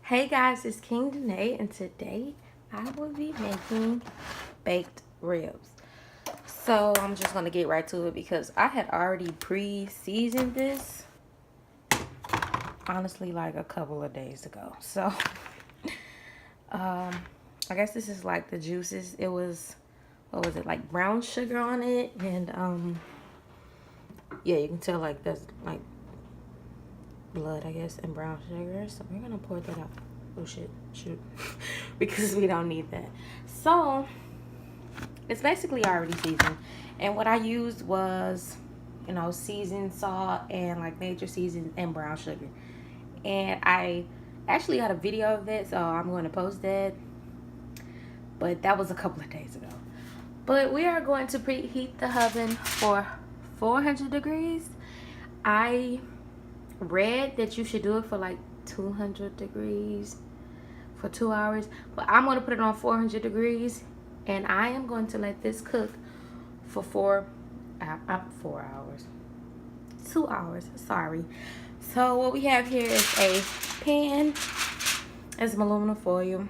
Hey guys, it's King Danae, and today I will be making baked ribs. So I'm just gonna get right to it because I had already pre-seasoned this honestly like a couple of days ago. So I guess this is like the juices. It was, what was it, like brown sugar on it, and yeah, you can tell like there's like blood, I guess, and brown sugar. So we're gonna pour that out. Oh shit, shoot. Because we don't need that. So it's basically already seasoned. And what I used was, seasoned salt and like nature season and brown sugar. And I actually got a video of that, so I'm going to post that. But that was a couple of days ago. But we are going to preheat the oven for 400 degrees. I read that you should do it for like 200 degrees for 2 hours, but I'm going to put it on 400 degrees, and I am going to let this cook for 4 hours, 2 hours, sorry. So what we have here is a pan, it's some aluminum foil,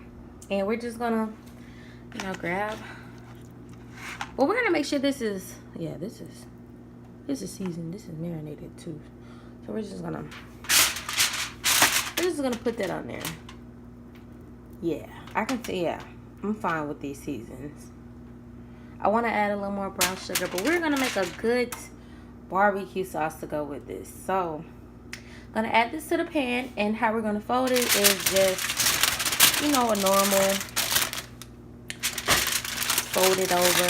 and we're just gonna grab, well, we're gonna make sure this is seasoned, this is marinated too. So we're just gonna put that on there. Yeah, I can see, yeah, I'm fine with these seasons. I want to add a little more brown sugar, but we're going to make a good barbecue sauce to go with this. So, I'm going to add this to the pan, and how we're going to fold it is just, a normal, fold it over,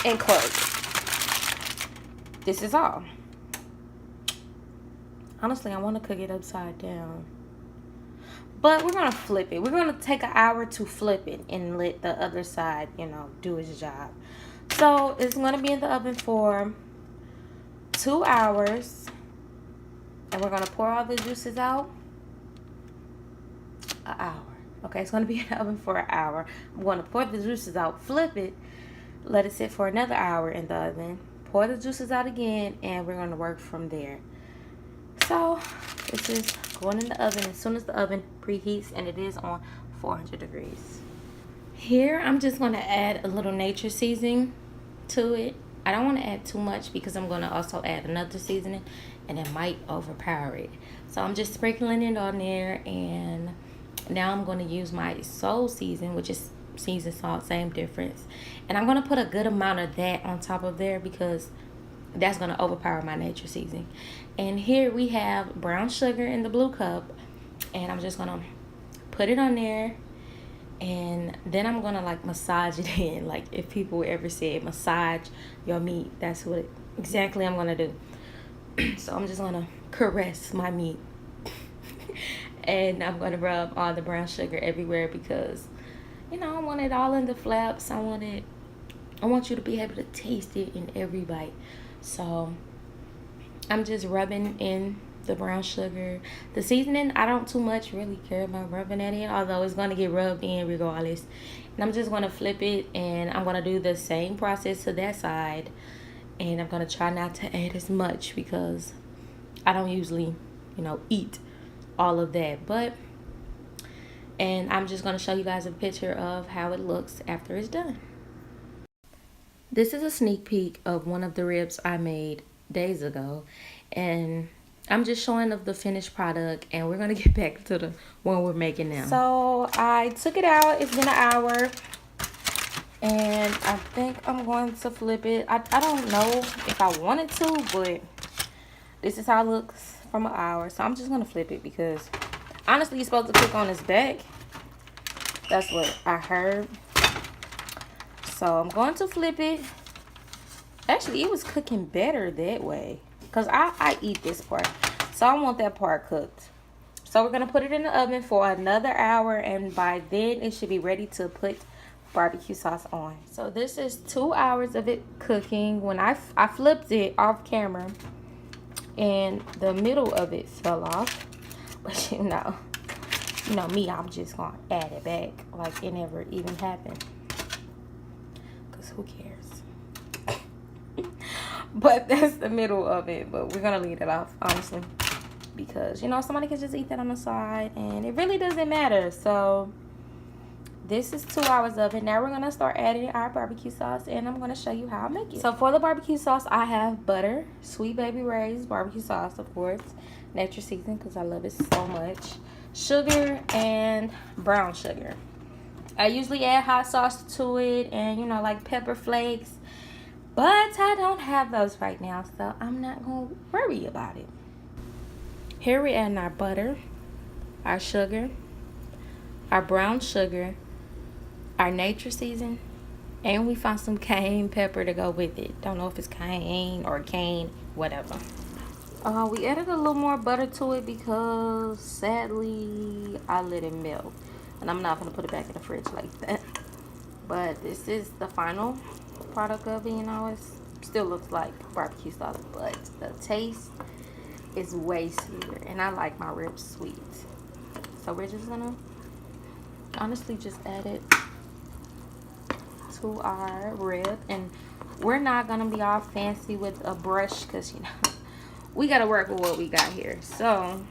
and close it. This is all. Honestly, I want to cook it upside down. But we're going to flip it. We're going to take an hour to flip it and let the other side, do its job. So it's going to be in the oven for 2 hours. And we're going to pour all the juices out. An hour. Okay, it's going to be in the oven for an hour. I'm going to pour the juices out, flip it, let it sit for another hour in the oven. Pour the juices out again, and we're going to work from there. So this is going in the oven as soon as the oven preheats, and it is on 400 degrees. Here I'm just going to add a little nature seasoning to it. I don't want to add too much because I'm going to also add another seasoning, and it might overpower it. So I'm just sprinkling it on there, and now I'm going to use my soul season, which is seasoned salt, same difference. And I'm going to put a good amount of that on top of there because that's going to overpower my nature seasoning. And here we have brown sugar in the blue cup, and I'm just going to put it on there, and then I'm going to like massage it in. Like if people ever said massage your meat, that's what exactly I'm going to do. So I'm just going to caress my meat. And I'm going to rub all the brown sugar everywhere because I want it all in the flaps. I want you to be able to taste it in every bite. So I'm just rubbing in the brown sugar. The seasoning, I don't too much really care about rubbing that in, although it's going to get rubbed in regardless. And I'm just going to flip it, and I'm going to do the same process to that side. And I'm going to try not to add as much because I don't usually, eat all of that. And I'm just going to show you guys a picture of how it looks after it's done. This is a sneak peek of one of the ribs I made days ago, and I'm just showing of the finished product, and we're going to get back to the one we're making now. So I took it out. It's been an hour, and I think I'm going to flip it. I don't know if I wanted to, but this is how it looks from an hour. So I'm just going to flip it because honestly, you're supposed to cook on its back. That's what I heard. So I'm going to flip it. Actually, it was cooking better that way because I eat this part. So I want that part cooked. So we're going to put it in the oven for another hour, and by then it should be ready to put barbecue sauce on. So this is 2 hours of it cooking. When I flipped it off camera, and the middle of it fell off. But me, I'm just going to add it back like it never even happened. Because who cares? But that's the middle of it. But we're going to leave it off, honestly. because, you know, somebody can just eat that on the side and it really doesn't matter. So this is 2 hours of it. Now we're going to start adding our barbecue sauce, and I'm going to show you how I make it. So for the barbecue sauce, I have butter, Sweet Baby Ray's barbecue sauce, of course, natural season because I love it so much, sugar, and brown sugar. I usually add hot sauce to it and, you know, like pepper flakes, but I don't have those right now, so I'm not going to worry about it. Here we're adding our butter, our sugar, our brown sugar, our nature season, and we found some cayenne pepper to go with it. Don't know if it's cayenne or cane, whatever. We added a little more butter to it because sadly I let it melt, and I'm not gonna put it back in the fridge like that. But this is the final product of it. You know, it still looks like barbecue sauce, but the taste is way sweeter, and I like my ribs sweet. So we're just gonna honestly just add it to our rib, and we're not gonna be all fancy with a brush because, you know, we gotta work with what we got here. So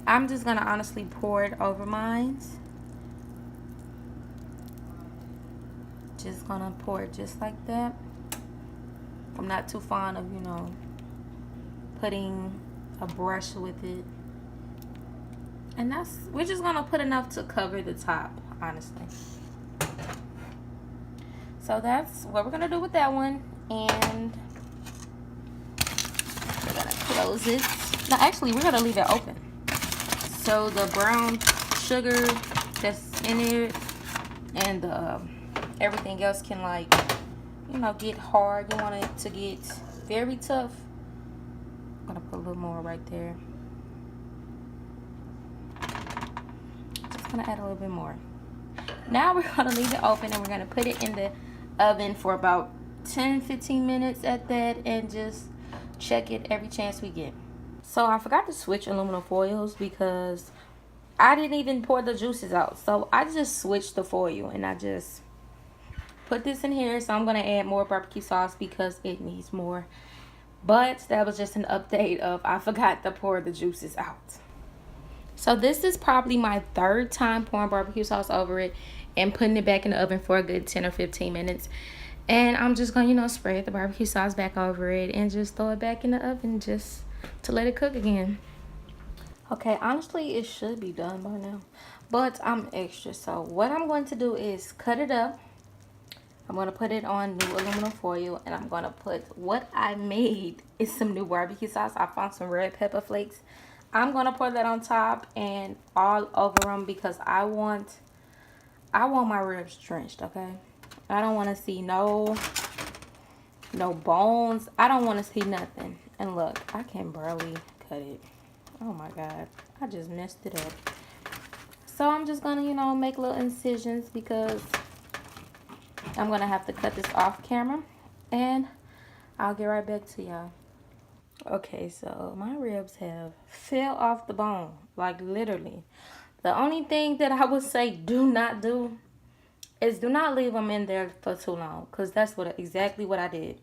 I'm just gonna honestly pour it over mine. Just gonna pour it just like that. I'm not too fond of, you know, putting a brush with it, and we're just gonna put enough to cover the top, honestly. So that's what we're gonna do with that one, and we're gonna close it. No, actually, we're gonna leave it open so the brown sugar that's in it and everything else can, like, you know, get hard. You want it to get very tough. I'm gonna put a little more right there. Just gonna add a little bit more. Now we're gonna leave it open, and we're gonna put it in the oven for about 10-15 minutes at that, and just check it every chance we get. So I forgot to switch aluminum foils because I didn't even pour the juices out. So I just switched the foil, and I just put this in here. So I'm gonna add more barbecue sauce because it needs more. But that was just an update of I forgot to pour the juices out. So this is probably my 3rd time pouring barbecue sauce over it and putting it back in the oven for a good 10 or 15 minutes. And I'm just going to, you know, spread the barbecue sauce back over it and just throw it back in the oven just to let it cook again. Okay, honestly, it should be done by now, but I'm extra. So what I'm going to do is cut it up. I'm going to put it on new aluminum foil, and I'm going to put what I made is some new barbecue sauce. I found some red pepper flakes. I'm going to pour that on top and all over them because I want my ribs drenched, okay? I don't want to see no bones. I don't want to see nothing. And look, I can barely cut it. Oh my God, I just messed it up. So I'm just gonna, you know, make little incisions because I'm gonna have to cut this off camera, and I'll get right back to y'all. Okay, so my ribs have fell off the bone, like literally. The only thing that I would say do not do is do not leave them in there for too long, because that's exactly what I did.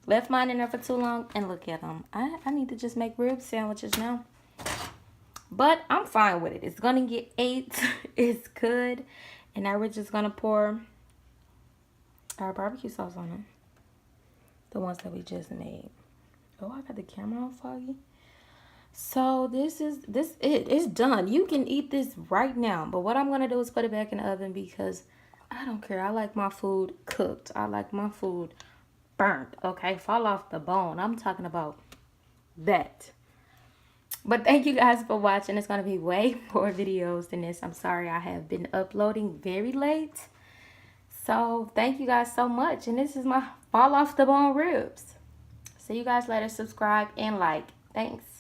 Left mine in there for too long, and look at them. I need to just make rib sandwiches now. But I'm fine with it. It's going to get ate. It's good. And now we're just going to pour our barbecue sauce on it. The ones that we just made. Oh, I got the camera all foggy. So it's done. You can eat this right now. But what I'm going to do is put it back in the oven because I don't care. I like my food cooked. I like my food burnt. Okay, fall off the bone. I'm talking about that. But thank you guys for watching. It's going to be way more videos than this. I'm sorry I have been uploading very late. So thank you guys so much. And this is my fall off the bone ribs. See you guys later. Subscribe and like. Thanks.